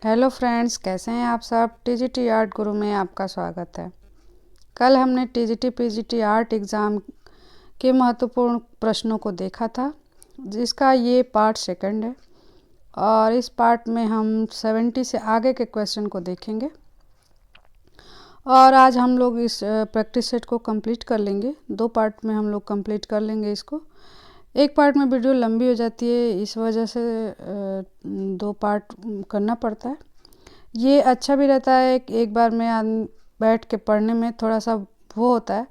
Hello friends, कैसे हैं आप सब। टीजीटी आर्ट गुरु में आपका स्वागत है। कल हमने टीजीटी पीजीटी आर्ट एग्ज़ाम के महत्वपूर्ण प्रश्नों को देखा था, जिसका ये पार्ट सेकंड है और इस पार्ट में हम 70 से आगे के क्वेश्चन को देखेंगे और आज हम लोग इस प्रैक्टिस सेट को कंप्लीट कर लेंगे। 2 पार्ट में हम लोग कंप्लीट कर लेंगे इसको। एक पार्ट में वीडियो लंबी हो जाती है, इस वजह से 2 पार्ट करना पड़ता है। ये अच्छा भी रहता है, एक बार में बैठ के पढ़ने में थोड़ा सा वो होता है,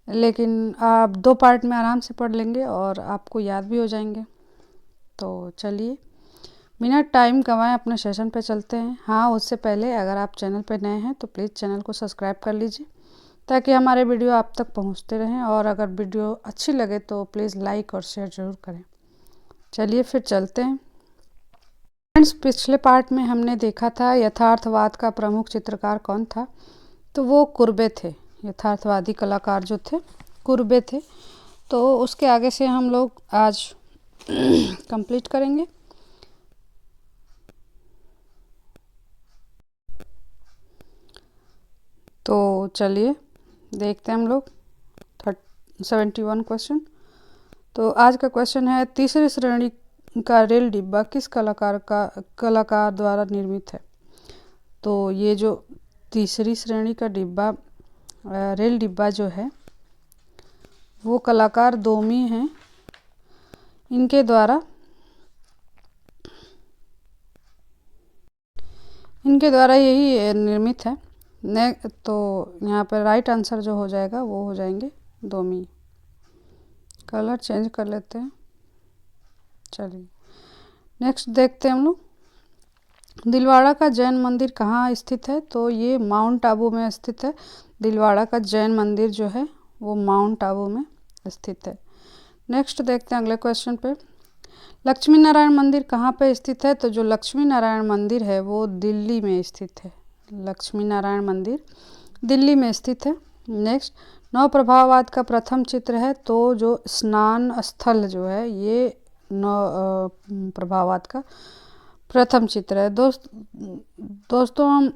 लेकिन आप 2 पार्ट में आराम से पढ़ लेंगे और आपको याद भी हो जाएंगे। तो चलिए बिना टाइम गंवाए अपने सेशन पे चलते हैं। हाँ, उससे पहले अगर आप चैनल पे नए हैं तो प्लीज़ चैनल को सब्सक्राइब कर लीजिए ताकि हमारे वीडियो आप तक पहुंचते रहें, और अगर वीडियो अच्छी लगे तो प्लीज़ लाइक और शेयर ज़रूर करें। चलिए फिर चलते हैं। फ्रेंड्स, पिछले पार्ट में हमने देखा था यथार्थवाद का प्रमुख चित्रकार कौन था, तो वो कुर्बे थे। यथार्थवादी कलाकार जो थे कुर्बे थे। तो उसके आगे से हम लोग आज कंप्लीट करेंगे। तो चलिए देखते हैं हम लोग 71 क्वेश्चन। तो आज का क्वेश्चन है, तीसरी श्रेणी का रेल डिब्बा किस कलाकार द्वारा निर्मित है। तो ये जो तीसरी श्रेणी का डिब्बा रेल डिब्बा जो है वो कलाकार दोमी हैं, इनके द्वारा यही निर्मित है। तो यहाँ पर राइट आंसर जो हो जाएगा वो हो जाएंगे दोमी। कलर चेंज कर लेते हैं। चलिए नेक्स्ट देखते हैं हम लोग। दिलवाड़ा का जैन मंदिर कहाँ स्थित है, तो ये माउंट आबू में स्थित है। दिलवाड़ा का जैन मंदिर जो है वो माउंट आबू में स्थित है। नेक्स्ट देखते हैं अगले क्वेश्चन पे। लक्ष्मी नारायण मंदिर कहाँ पे स्थित है, तो जो लक्ष्मी नारायण मंदिर है वो दिल्ली में स्थित है। लक्ष्मी नारायण मंदिर दिल्ली में स्थित है। नेक्स्ट, नौ प्रभाववाद का प्रथम चित्र है, तो जो स्नान स्थल जो है ये नौ प्रभाववाद का प्रथम चित्र है। दोस्तों हम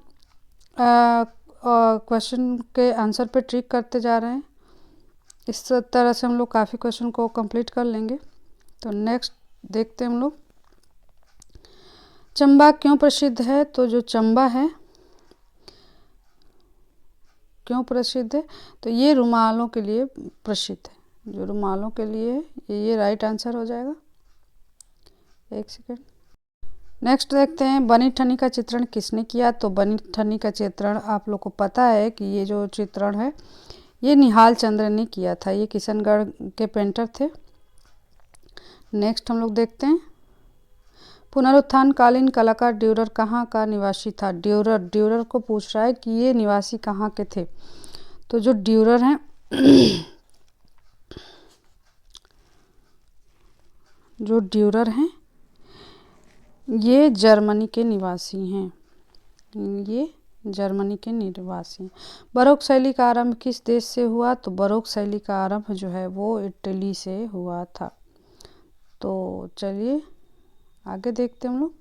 क्वेश्चन के आंसर पे ट्रिक करते जा रहे हैं। इस तरह से हम लोग काफ़ी क्वेश्चन को कंप्लीट कर लेंगे। तो नेक्स्ट देखते हैं हम लोग। चंबा क्यों प्रसिद्ध है, तो जो चंबा है क्यों प्रसिद्ध है, तो ये रुमालों के लिए प्रसिद्ध है। जो रुमालों के लिए ये राइट आंसर हो जाएगा। एक सेकेंड। नेक्स्ट देखते हैं, बनी ठनी का चित्रण किसने किया, तो बनी ठनी का चित्रण आप लोग को पता है कि ये जो चित्रण है ये निहाल चंद्र ने किया था। ये किशनगढ़ के पेंटर थे। नेक्स्ट हम लोग देखते हैं, पुनरुत्थान कालीन कलाकार ड्यूरर कहाँ का निवासी था। ड्यूरर को पूछ रहा है कि ये निवासी कहाँ के थे। तो जो ड्यूरर हैं ये जर्मनी के निवासी हैं। ये जर्मनी के निवासी हैं। बरोक शैली का आरंभ किस देश से हुआ, तो बरोक शैली का आरंभ जो है वो इटली से हुआ था। तो चलिए आगे देखते हैं हम लोग।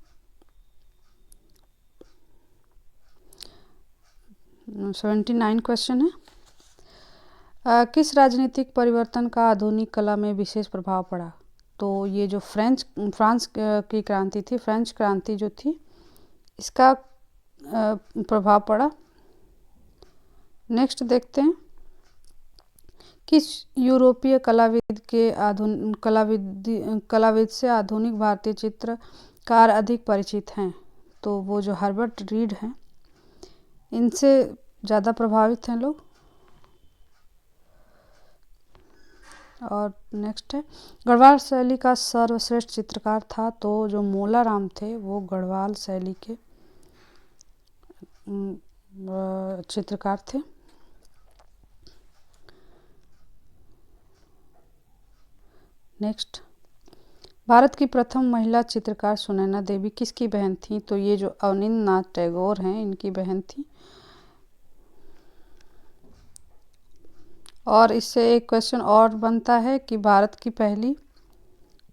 79 क्वेश्चन है। किस राजनीतिक परिवर्तन का आधुनिक कला में विशेष प्रभाव पड़ा, तो ये जो फ्रांस की क्रांति थी, फ्रेंच क्रांति जो थी, इसका प्रभाव पड़ा। नेक्स्ट देखते हैं, किस यूरोपीय कलाविद से आधुनिक भारतीय चित्रकार अधिक परिचित हैं, तो वो जो हर्बर्ट रीड हैं, इनसे ज़्यादा प्रभावित हैं लोग। और नेक्स्ट है, गढ़वाल शैली का सर्वश्रेष्ठ चित्रकार था, तो जो मोलाराम थे वो गढ़वाल शैली के चित्रकार थे। नेक्स्ट, भारत की प्रथम महिला चित्रकार सुनैना देवी किसकी बहन थी, तो ये जो अवनींद्रनाथ टैगोर हैं इनकी बहन थी। और इससे एक क्वेश्चन और बनता है कि भारत की पहली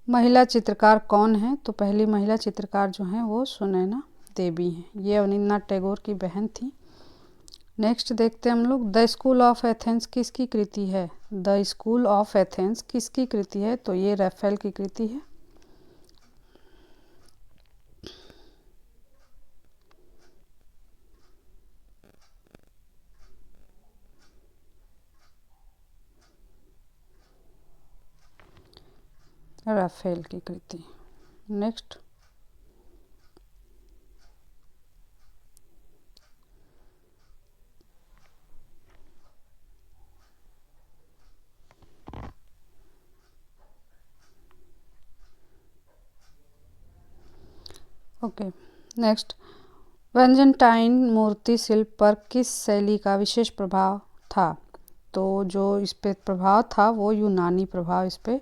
महिला चित्रकार कौन है, तो पहली महिला चित्रकार जो हैं वो सुनैना देवी हैं। ये अवनींद्रनाथ टैगोर की बहन थी। नेक्स्ट देखते हैं हम लोग, द स्कूल ऑफ एथेंस किसकी कृति है? द स्कूल ऑफ एथेंस किसकी कृति है? तो ये रफेल की कृति है। राफेल की कृति। नेक्स्ट, ओके नेक्स्ट, वेंजनटाइन मूर्ति शिल्प पर किस शैली का विशेष प्रभाव था? तो जो इस पे प्रभाव था वो यूनानी प्रभाव इस पे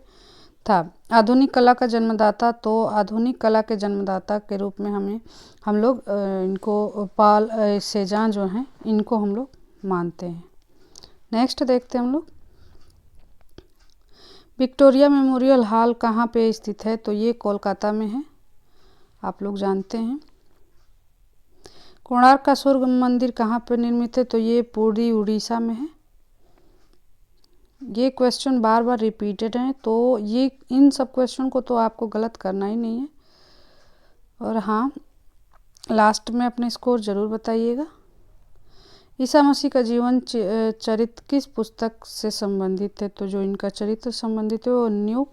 था। आधुनिक कला का जन्मदाता, तो आधुनिक कला के जन्मदाता के रूप में हम लोग इनको पॉल सेजान जो हैं इनको हम लोग मानते हैं। नेक्स्ट देखते हैं हम लोग, विक्टोरिया मेमोरियल हॉल कहाँ पे स्थित है? तो ये कोलकाता में है, आप लोग जानते हैं। कोणार्क का सूर्य मंदिर कहाँ पर निर्मित है? तो ये पूरी उड़ीसा में है। ये क्वेश्चन बार बार रिपीटेड हैं, तो ये इन सब क्वेश्चन को तो आपको गलत करना ही नहीं है। और हाँ, लास्ट में अपने स्कोर ज़रूर बताइएगा। ईसा मसीह का जीवन चरित्र किस पुस्तक से संबंधित है? तो जो इनका चरित्र संबंधित है वो न्यू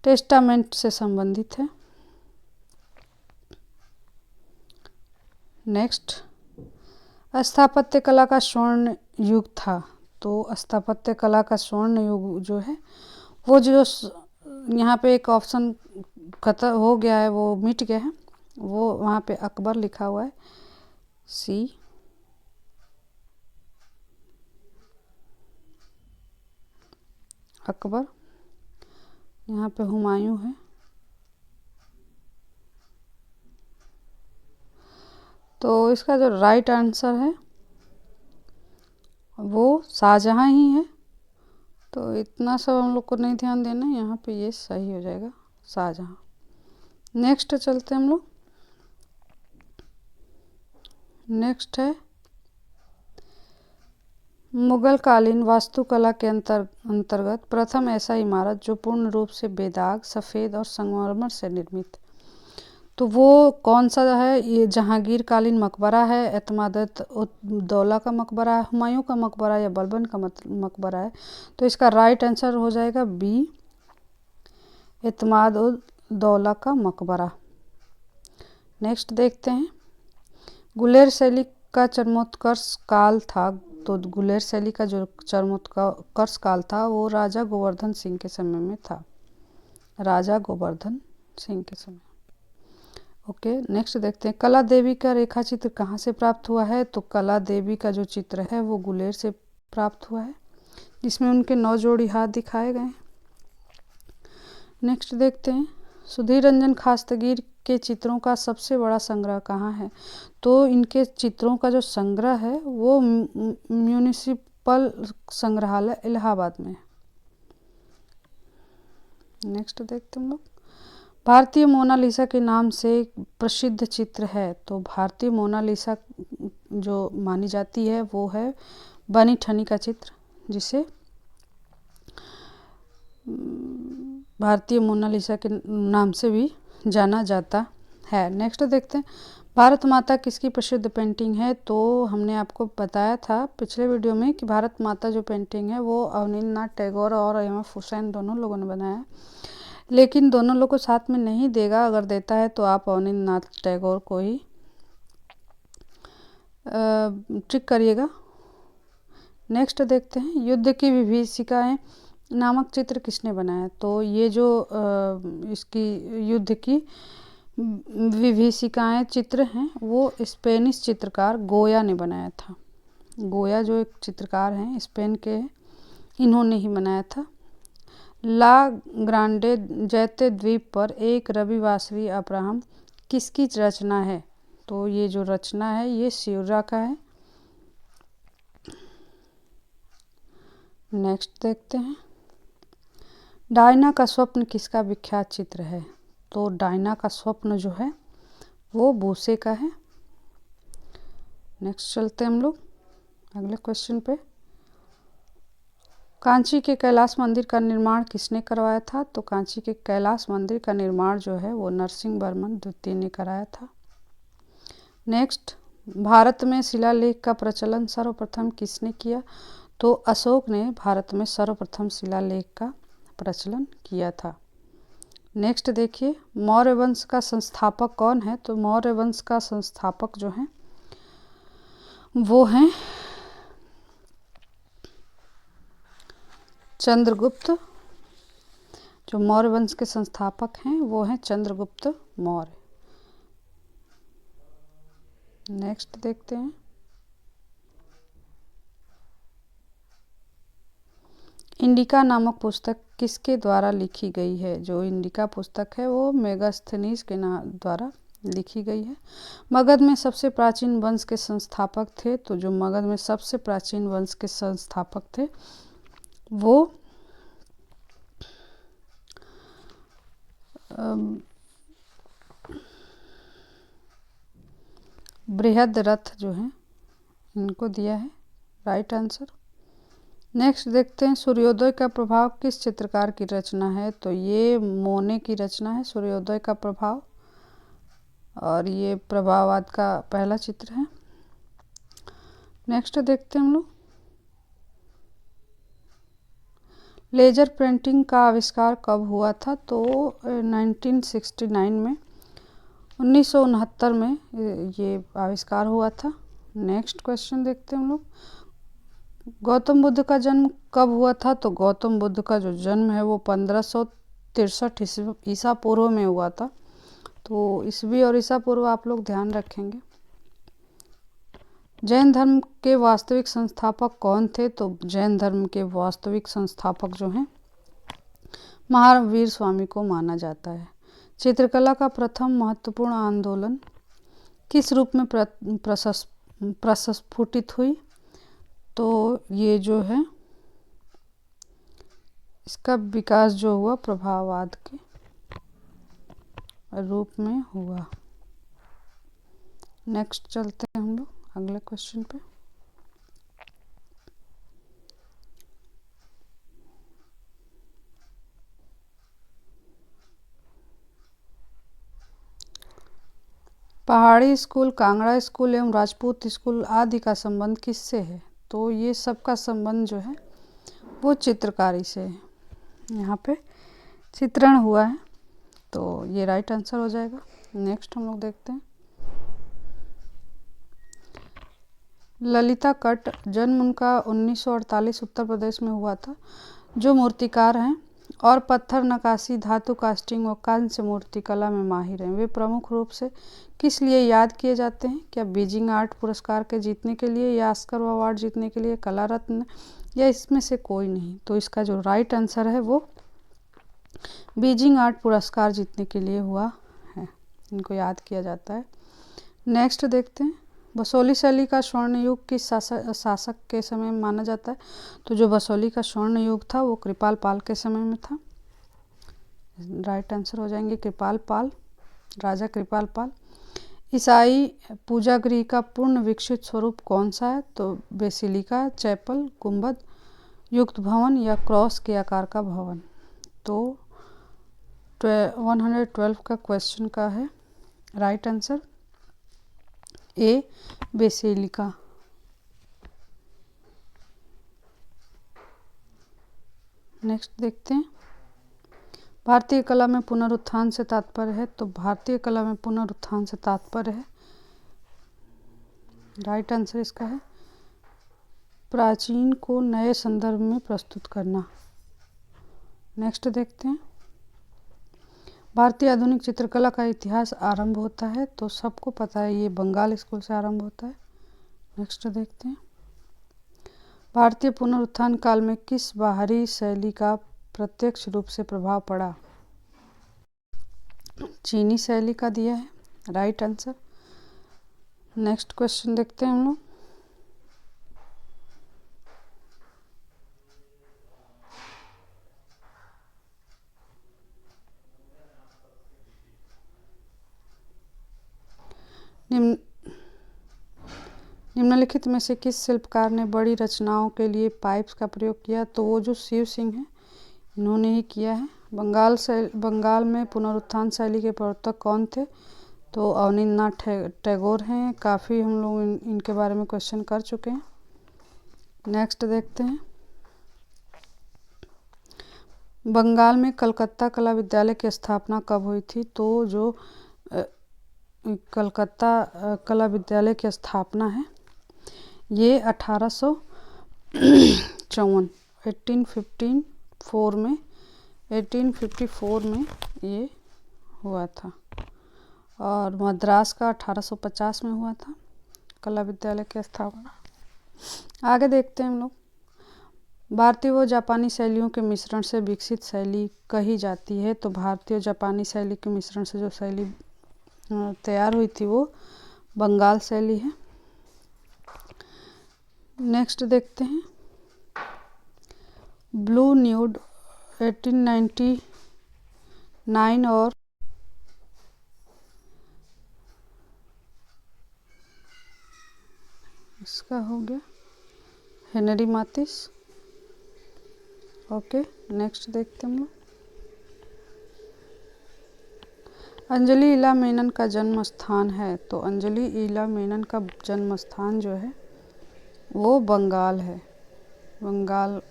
टेस्टामेंट से संबंधित है। नेक्स्ट, स्थापत्य कला का स्वर्ण युग था। तो स्थापत्य कला का स्वर्ण युग जो है वो जो यहाँ पे एक ऑप्शन खत्म हो गया है, वो मिट गया है, वो वहाँ पे अकबर लिखा हुआ है, सी। अकबर, यहाँ पे हुमायूं है। तो इसका जो राइट आंसर है वो शाहजहाँ ही है। तो इतना सब हम लोग को नहीं ध्यान देना, यहाँ पे ये सही हो जाएगा, शाहजहाँ। नेक्स्ट चलते हैं हम लोग। नेक्स्ट है, मुगल कालीन वास्तुकला के अंतर्गत प्रथम ऐसा इमारत जो पूर्ण रूप से बेदाग, सफ़ेद और संगमरमर से निर्मित, तो वो कौन सा है? ये जहांगीर कालीन मकबरा है, एतमाद-उद-दौला का मकबरा है, हुमायूं का मकबरा या बलबन का मकबरा है? तो इसका राइट आंसर हो जाएगा बी, एतमाद-उद-दौला का मकबरा। नेक्स्ट देखते हैं, गुलेर शैली का चरमोत्कर्ष काल था। तो गुलेर शैली का जो चरमोत्कर्ष काल था वो राजा गोवर्धन सिंह के समय में था, राजा गोवर्धन सिंह के समय। ओके नेक्स्ट देखते हैं, कला देवी का रेखा चित्र कहाँ से प्राप्त हुआ है? तो कला देवी का जो चित्र है वो गुलेर से प्राप्त हुआ है, जिसमें उनके 9 जोड़ी हाथ दिखाए गए हैं। नेक्स्ट देखते हैं, सुधीर रंजन खास्तगीर के चित्रों का सबसे बड़ा संग्रह कहाँ है? तो इनके चित्रों का जो संग्रह है वो म्यूनिसिपल संग्रहालय इलाहाबाद में है। नेक्स्ट देखते हैं हम लोग, भारतीय मोनालिसा के नाम से एक प्रसिद्ध चित्र है। तो भारतीय मोनालिसा जो मानी जाती है वो है बनी ठनी का चित्र, जिसे भारतीय मोनालिसा के नाम से भी जाना जाता है। नेक्स्ट देखते हैं, भारत माता किसकी प्रसिद्ध पेंटिंग है? तो हमने आपको बताया था पिछले वीडियो में कि भारत माता जो पेंटिंग है वो अवनींद्रनाथ टैगोर और एम.एफ. हुसैन दोनों लोगों ने बनाया है, लेकिन दोनों लोग को साथ में नहीं देगा। अगर देता है तो आप अवनींद्रनाथ टैगोर को ही ट्रिक करिएगा। नेक्स्ट देखते हैं, युद्ध की विभीषिकाएं नामक चित्र किसने बनाया? तो ये जो इसकी युद्ध की विभीषिकाएं चित्र हैं वो स्पेनिश चित्रकार गोया ने बनाया था। गोया जो एक चित्रकार हैं स्पेन के, इन्होंने ही बनाया था। ला ग्रांडे जैते द्वीप पर एक रविवासरी अब्राहम किसकी रचना है? तो ये जो रचना है ये सियुरा का है। नेक्स्ट देखते हैं, डायना का स्वप्न किसका विख्यात चित्र है? तो डायना का स्वप्न जो है वो बूसे का है। नेक्स्ट चलते हैं हम लोग अगले क्वेश्चन पे। कांची के कैलाश मंदिर का निर्माण किसने करवाया था? तो कांची के कैलाश मंदिर का निर्माण जो है वो नरसिंह वर्मन द्वितीय ने कराया था। नेक्स्ट, भारत में शिलालेख का प्रचलन सर्वप्रथम किसने किया? तो अशोक ने भारत में सर्वप्रथम शिलालेख का प्रचलन किया था। नेक्स्ट देखिए, मौर्य वंश का संस्थापक कौन है? तो मौर्य वंश का संस्थापक जो है वो हैं चंद्रगुप्त। जो मौर्य वंश के संस्थापक हैं वो हैं चंद्रगुप्त मौर्य। नेक्स्ट देखते हैं, इंडिका नामक पुस्तक किसके द्वारा लिखी गई है? जो इंडिका पुस्तक है वो मेगास्थनीज के द्वारा लिखी गई है। मगध में सबसे प्राचीन वंश के संस्थापक थे, तो जो मगध में सबसे प्राचीन वंश के संस्थापक थे वो बृहद्रथ जो है इनको दिया है राइट आंसर। नेक्स्ट देखते हैं, सूर्योदय का प्रभाव किस चित्रकार की रचना है? तो ये मोने की रचना है सूर्योदय का प्रभाव, और ये प्रभाववाद का पहला चित्र है। नेक्स्ट देखते हैं हम लोग, लेजर प्रिंटिंग का आविष्कार कब हुआ था? तो 1969 में 1969 में ये आविष्कार हुआ था। नेक्स्ट क्वेश्चन देखते हैं हम लोग, गौतम बुद्ध का जन्म कब हुआ था? तो गौतम बुद्ध का जो जन्म है वो 1563 ईसा पूर्व में हुआ था। तो ईसवी और ईसा पूर्व आप लोग ध्यान रखेंगे। जैन धर्म के वास्तविक संस्थापक कौन थे? तो जैन धर्म के वास्तविक संस्थापक जो हैं महावीर स्वामी को माना जाता है। चित्रकला का प्रथम महत्वपूर्ण आंदोलन किस रूप में प्रस्फुटित हुई? तो ये जो है इसका विकास जो हुआ प्रभाववाद के रूप में हुआ। नेक्स्ट चलते हैं हम लोग अगले क्वेश्चन पे। पहाड़ी स्कूल, कांगड़ा स्कूल एवं राजपूत स्कूल आदि का संबंध किससे है? तो ये सबका संबंध जो है वो चित्रकारी से है। यहाँ पे चित्रण हुआ है तो ये राइट आंसर हो जाएगा। नेक्स्ट हम लोग देखते हैं, ललिता कट जन्म उनका 1948 उत्तर प्रदेश में हुआ था। जो मूर्तिकार हैं और पत्थर नक्काशी, धातु कास्टिंग और कांस्य मूर्ति कला में माहिर हैं, वे प्रमुख रूप से किस लिए याद किए जाते हैं? क्या बीजिंग आर्ट पुरस्कार के जीतने के लिए, या ऑस्कर अवार्ड जीतने के लिए, कला रत्न, या इसमें से कोई नहीं? तो इसका जो राइट आंसर है वो बीजिंग आर्ट पुरस्कार जीतने के लिए हुआ है, इनको याद किया जाता है। नेक्स्ट देखते हैं, बसोली शैली का स्वर्ण युग किस शासक के समय में माना जाता है? तो जो बसोली का स्वर्ण युग था वो कृपाल पाल के समय में था। राइट आंसर हो जाएंगे कृपाल पाल, राजा कृपाल पाल। ईसाई पूजागृह का पूर्ण विकसित स्वरूप कौन सा है? तो बेसिलिका, चैपल, गुंबद युक्त भवन, या क्रॉस के आकार का भवन? तो 112 का क्वेश्चन का है right answer A, basilica. Next देखते हैं, भारतीय कला में पुनरुत्थान से तात्पर्य है? तो भारतीय कला में पुनरुत्थान से तात्पर्य है, राइट आंसर इसका है प्राचीन को नए संदर्भ में प्रस्तुत करना। नेक्स्ट देखते हैं, भारतीय आधुनिक चित्रकला का इतिहास आरंभ होता है? तो सबको पता है ये बंगाल स्कूल से आरंभ होता है। नेक्स्ट देखते हैं, भारतीय पुनरुत्थान काल में किस बाहरी शैली का प्रत्यक्ष रूप से प्रभाव पड़ा? चीनी शैली का दिया है राइट आंसर। नेक्स्ट क्वेश्चन देखते हैं हम लोग, निम्नलिखित में से किस शिल्पकार ने बड़ी रचनाओं के लिए पाइप्स का प्रयोग किया? तो वो जो शिव सिंह हैं, इन्होंने ही किया है। बंगाल में पुनरुत्थान शैली के प्रवर्तक कौन थे? तो अवनींद्रनाथ टैगोर हैं। काफ़ी हम लोग इनके बारे में क्वेश्चन कर चुके हैं। नेक्स्ट देखते हैं, बंगाल में कलकत्ता कला विद्यालय की स्थापना कब हुई थी? तो जो कलकत्ता कला विद्यालय की स्थापना है ये 1854 में ये हुआ था, और मद्रास का 1850 में हुआ था कला विद्यालय की स्थापना। आगे देखते हैं हम लोग, भारतीय व जापानी शैलियों के मिश्रण से विकसित शैली कही जाती है। तो भारतीय और जापानी शैली के मिश्रण से जो शैली तैयार हुई थी वो बंगाल शैली है। नेक्स्ट देखते हैं, ब्लू न्यूड 1899 और इसका हो गया हेनरी माथिस। ओके, नेक्स्ट देखते हैं हम लोग, अंजलि ईला मेनन का जन्म स्थान है। तो अंजलि ईला मेनन का जन्म स्थान जो है वो बंगाल है, बंगाल।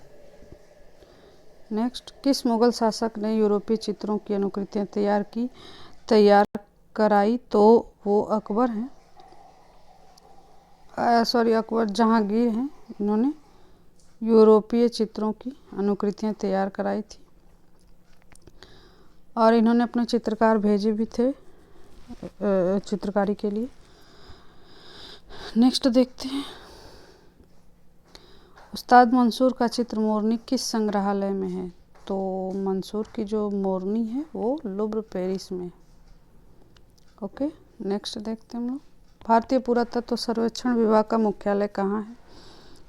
नेक्स्ट, किस मुगल शासक ने यूरोपीय चित्रों की अनुकृतियाँ तैयार कराई? तो वो अकबर हैं, अकबर जहांगीर हैं। इन्होंने यूरोपीय चित्रों की अनुकृतियाँ तैयार कराई थी, और इन्होंने अपने चित्रकार भेजे भी थे चित्रकारी के लिए। नेक्स्ट देखते हैं, उस्ताद मंसूर का चित्र मोरनी किस संग्रहालय में है? तो मंसूर की जो मोरनी है वो लुव्र पेरिस में। ओके, नेक्स्ट देखते हैं हम लोग, भारतीय पुरातत्व सर्वेक्षण विभाग का मुख्यालय कहाँ है?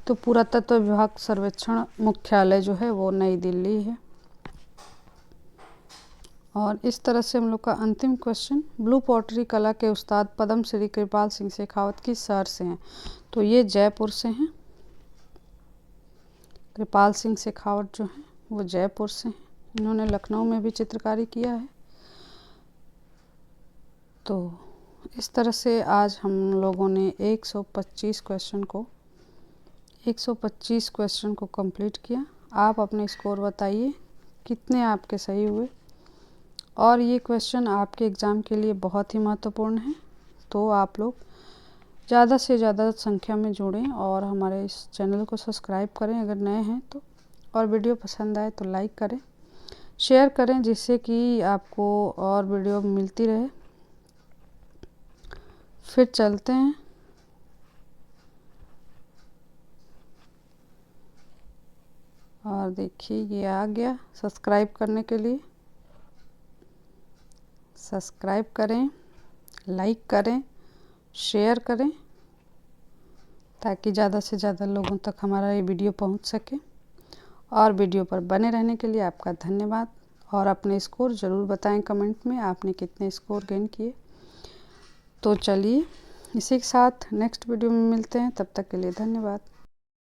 तो पुरातत्व विभाग सर्वेक्षण मुख्यालय जो है वो नई दिल्ली है। और इस तरह से हम लोग का अंतिम क्वेश्चन, ब्लू पॉटरी कला के उस्ताद पद्मश्री कृपाल सिंह शेखावत किस शहर से हैं? तो ये जयपुर से हैं। कृपाल सिंह शेखावत जो हैं वो जयपुर से हैं। इन्होंने लखनऊ में भी चित्रकारी किया है। तो इस तरह से आज हम लोगों ने 125 क्वेश्चन को कंप्लीट किया। आप अपने स्कोर बताइए कितने आपके सही हुए, और ये क्वेश्चन आपके एग्ज़ाम के लिए बहुत ही महत्वपूर्ण है। तो आप लोग ज़्यादा से ज़्यादा संख्या में जुड़ें और हमारे इस चैनल को सब्सक्राइब करें अगर नए हैं तो, और वीडियो पसंद आए तो लाइक करें, शेयर करें, जिससे कि आपको और वीडियो मिलती रहे। फिर चलते हैं, और देखिए ये आ गया सब्सक्राइब करने के लिए। सब्सक्राइब करें, लाइक करें, शेयर करें, ताकि ज़्यादा से ज़्यादा लोगों तक हमारा ये वीडियो पहुंच सके। और वीडियो पर बने रहने के लिए आपका धन्यवाद, और अपने स्कोर ज़रूर बताएं कमेंट में आपने कितने स्कोर गेन किए। तो चलिए इसी के साथ नेक्स्ट वीडियो में मिलते हैं, तब तक के लिए धन्यवाद।